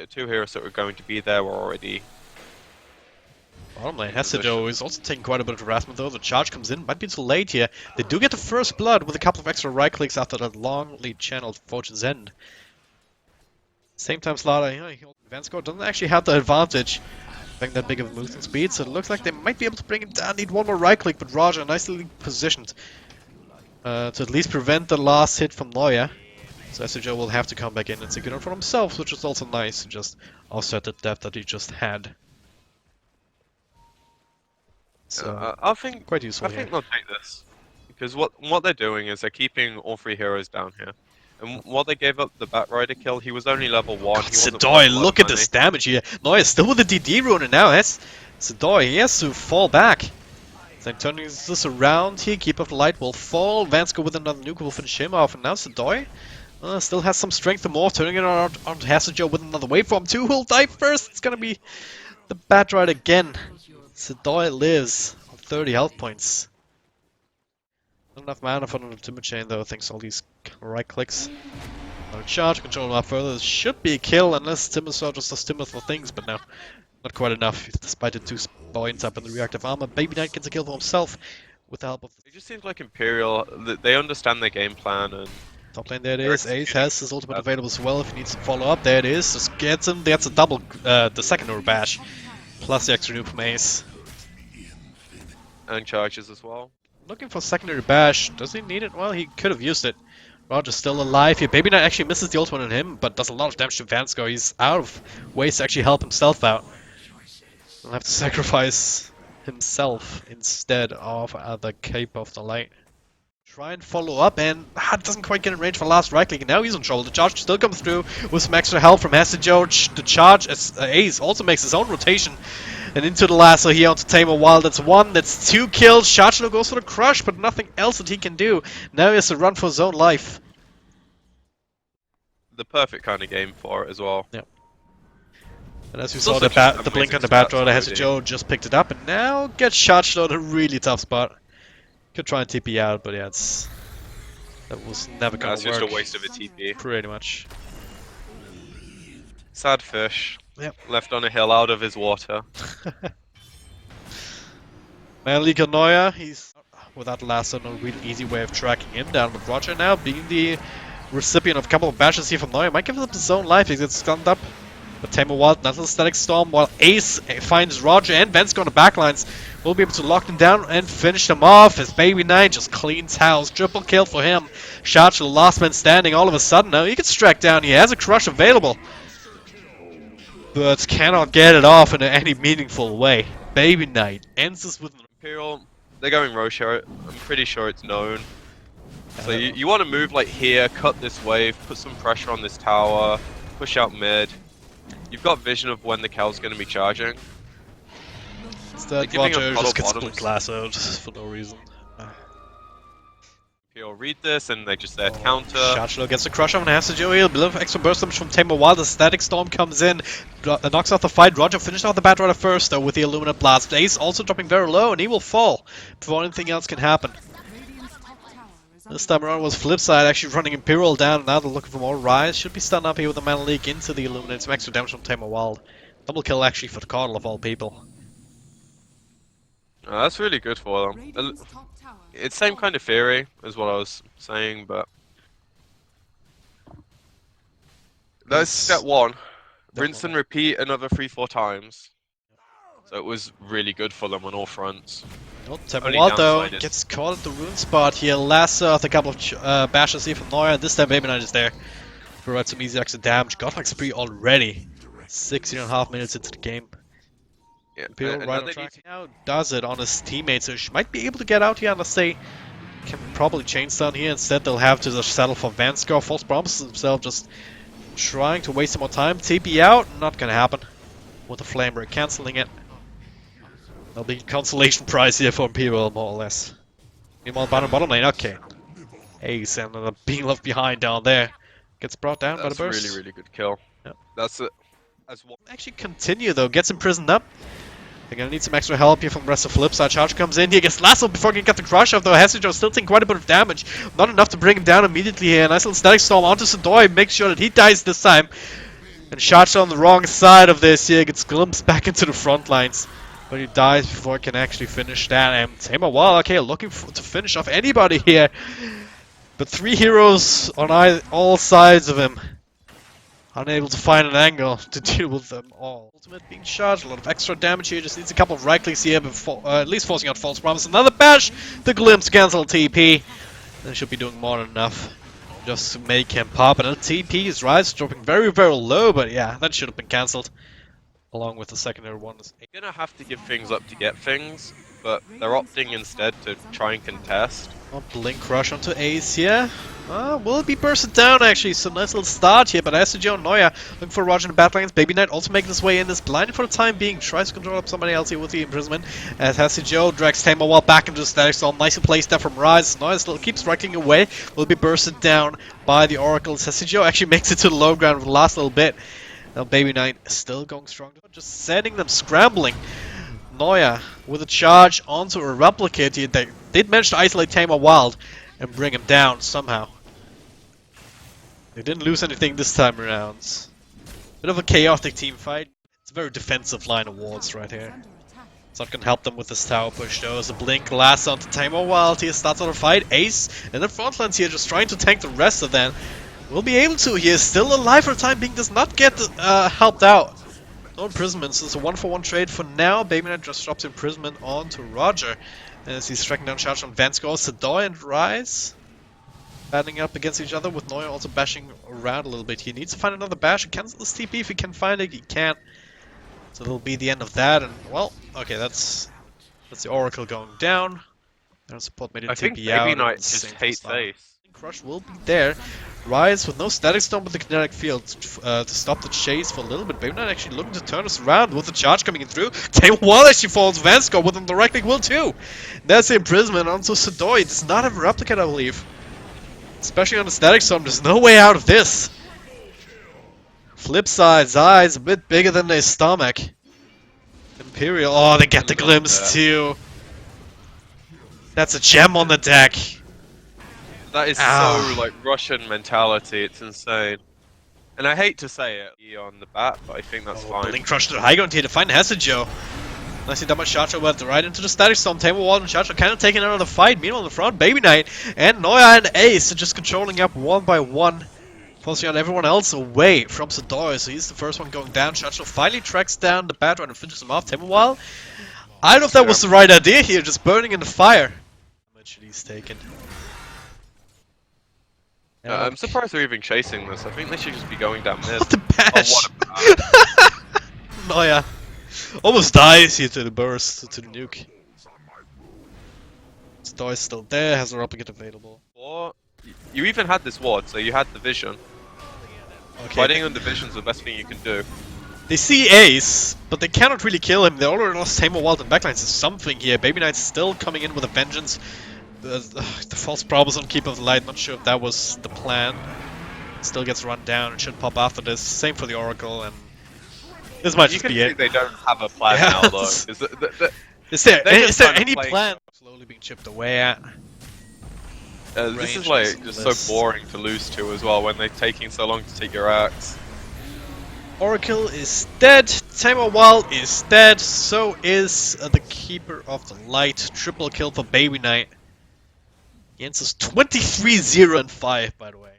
The two heroes that were going to be there were already. Bottom lane, HeStEJoE is also taking quite a bit of harassment though. The charge comes in, might be too late here. They do get the first blood with a couple of extra right clicks after that longly channeled Fortune's End. Same time Slaughter, Vansco doesn't actually have the advantage having that big of a movement speed, so it looks like they might be able to bring him down. Need one more right click, but Roger nicely positioned to at least prevent the last hit from Lawyer. So HeStEJoE will have to come back in and secure it for himself, which is also nice to just offset the depth that he just had. So I think quite useful. I think they'll take this because what they're doing is they're keeping all three heroes down here. And while they gave up the Batrider kill, he was only level 1. HeStEJoE, look at this damage here. Noya still with the DD rune, and now HeStEJoE, he has to fall back. So turning this around here, Keep of the Light will fall. Vansco with another nuke will finish him off, and now HeStEJoE still has some strength and more, turning it on HeStEJoE with another waveform. 2 will die first. It's gonna be the Batrider again. HeStEJoE lives on 30 health points. Not enough mana for the Timber Chain though, thanks to all these right clicks. Another charge, control him up further. This should be a kill unless Timbersaw just does Timber for things, but no. Not quite enough, despite the 2 points up in the reactive armor. Baby Knight gets a kill for himself with the help of... It just seems like Imperial, they understand their game plan and... Top lane, there it is. Ace has his ultimate available as well if he needs to follow up. There it is. Just gets him. That's a double, the secondary bash. Plus the extra nuke from Ace. And charges as well. Looking for secondary bash. Does he need it? Well, he could have used it. Roger's still alive here. Baby Knight actually misses the ultimate on him, but does a lot of damage to Vansco. He's out of ways to actually help himself out. He'll have to sacrifice himself instead of the Cape of the Light. Try and follow up, and doesn't quite get in range for the last right click, and now he's in trouble. The charge still comes through with some extra help from HeStEJoE. The charge, as Ace also makes his own rotation, and into the lasso here onto Tamer Wild. That's 1, that's 2 kills. HeStEJoE goes for the crush, but nothing else that he can do. Now he has to run for his own life. The perfect kind of game for it as well. Yep. And as we saw, the blink on the Batrider, HeStEJoE just picked it up, and now gets HeStEJoE in a really tough spot. Could try and TP out, but yeah, that was never gonna work. That's just a waste of a TP. Pretty much. Sad fish. Yep. Left on a hill out of his water. Manleague Noya, he's without lasso, no real easy way of tracking him down. But Roger now, being the recipient of a couple of bashes here from Noya, might give up his own life. He gets stunned up. But Tamer Wild, another static storm, while Ace finds Roger and Vansco on the backlines. Will be able to lock them down and finish them off as Baby Knight just cleans house. Triple kill for him. HeStEJoE, the last man standing all of a sudden. Now he gets tracked down. He has a crush available, but cannot get it off in any meaningful way. Baby Knight ends this with an Imperial. They're going Roche. I'm pretty sure it's known. So you want to move like here, cut this wave, put some pressure on this tower, push out mid. You've got vision of when the Cal's going to be charging. Instead, Roger just gets split lassoed for no reason. Imperial read this and they just there counter. HeStEJoE gets a crush on HeStEJoE. A bit of extra burst damage from Tamer Wild. The static storm comes in, knocks out the fight. Roger finished off the Batrider first though with the Illuminate Blast. Ace also dropping very low and he will fall before anything else can happen. This time around was FlipSid actually running Imperial down, and now they're looking for more rise. Should be stunned up here with the Mana Leak into the Illuminate. Some extra damage from Tamer Wild. Double kill actually for the Cardinal of all people. That's really good for them. It's same kind of theory as what I was saying, but... That's step 1. Rinse and repeat another 3-4 times. So it was really good for them on all fronts. Oh, Tamer Wild though gets caught at the rune spot here. Lasso with a couple of bashes here from Noya. This time Baby Knight is there. Provide some easy extra damage. Godlike spree already. 16.5 minutes into the game. Yeah, Imperial right on track. Now does it on his teammates, so she might be able to get out here unless they can probably chains down here. Instead they'll have to just settle for Vansco. False promises himself, just trying to waste some more time. TP out, not gonna happen. With the Flame Break cancelling it. That'll be consolation prize here for Imperial, more or less. Meanwhile, bottom lane, okay. Ace and being left behind down there. Gets brought down by the burst. That's a really good kill. Yep. That's it. Actually continue though, gets imprisoned up. They're gonna need some extra help here from the rest of FlipSid. Charge comes in here, gets lassoed before he can get the crush off though. HeStEJoE still taking quite a bit of damage. Not enough to bring him down immediately here. Nice little static storm onto HeStEJoE, makes sure that he dies this time. And Shacha on the wrong side of this here gets glimpsed back into the front lines. But he dies before he can actually finish that. And Tamer, well, okay, looking to finish off anybody here. But 3 heroes on all sides of him. Unable to find an angle to deal with them all. Ultimate being charged, a lot of extra damage here. Just needs a couple of right clicks here before at least forcing out False Promise. Another bash! The glimpse cancel TP. Then should be doing more than enough just to make him pop. And the TP is Rise dropping very, very low, but yeah, that should have been cancelled. Along with the secondary one. You're gonna have to give things up to get things, but they're opting instead to try and contest. Oh, Blink Rush onto Ace here. Will it be bursted down actually? So nice little start here, but HeStEJoE-RoTTeN looking for Roger in the back lanes. Baby Knight also making his way in, is blinded for the time being, tries to control up somebody else here with the imprisonment. As HeStEJoE drags Tamer Wall back into the static zone. Nicely placed there from Rise. Noya still keeps striking away, will be bursted down by the Oracles. HeStEJoE actually makes it to the low ground for the last little bit. Now Baby Knight is still going strong, just sending them scrambling. Noya with a charge onto a replicate here. They did manage to isolate Tamer Wild and bring him down somehow. They didn't lose anything this time around. Bit of a chaotic team fight. It's a very defensive line of wards right here. It's not gonna help them with this tower push though, as a Blink lasts onto Tamer Wild here, starts on a fight. Ace in the front lines here just trying to tank the rest of them. Will be able to. He is still alive for the time being, does not get helped out. No imprisonment, so it's a 1-for-1 trade for now. Baby Knight just drops imprisonment onto Roger as he's striking down charge on Vansko. HeStEJoE and Rise battling up against each other, with Noya also bashing around a little bit. He needs to find another bash and cancel this TP if he can find it. He can't. So that'll be the end of that. And well, okay, that's the Oracle going down. Their support made it TP out. Baby Knight just hates Ace. Crush will be there. Rise with no static stone but the kinetic field to stop the chase for a little bit. Baby Knight actually looking to turn us around with the charge coming in through. Tamer Wall actually falls. Vansko with him directly will too. That's the imprisonment onto HeStEJoE. He does not have a replicate, I believe. Especially on the static stone, there's no way out of this. FlipSid's eyes a bit bigger than their stomach. Imperial, oh, they get the glimpse too. That's a gem on the deck. That is so, like, Russian mentality, it's insane. And I hate to say it on the bat, but I think that's fine. Blink Crush to the high ground here to find HeStEJoE. Nicely done by HeStEJoE, but right into the static storm. Tamer Wall and HeStEJoE kind of taking out of the fight. Meanwhile, in the front, Baby Knight and Noya and Ace are just controlling up one by one, forcing out everyone else away from HeStEJoE. So he's the first one going down. HeStEJoE finally tracks down the bad one and finishes him off. Tamer Wall, I don't know if that was the right idea here, just burning in the fire. How much he's taken. I'm surprised they're even chasing this. I think they should just be going down mid. What the bash! Oh, what a bash. Noya almost dies here to the burst, to the nuke. HeStEJoE is still there, has a replicate available. Or, you even had this ward, so you had the vision. Okay. Fighting on the vision is the best thing you can do. They see Ace, but they cannot really kill him. They already lost Tamer Wild and backlines. There's something here. Baby Knight's still coming in with a vengeance. The false promise on Keep of the Light, not sure if that was the plan. Still gets run down and should pop after this. Same for the Oracle, and this might just be it. They don't have a plan now, though. Is there any plan? Slowly being chipped away at. This is like just so boring to lose to as well when they're taking so long to take your axe. Oracle is dead, Tamer Wild is dead, so is the Keeper of the Light. Triple kill for Baby Knight. Jens is 23-0-5, by the way.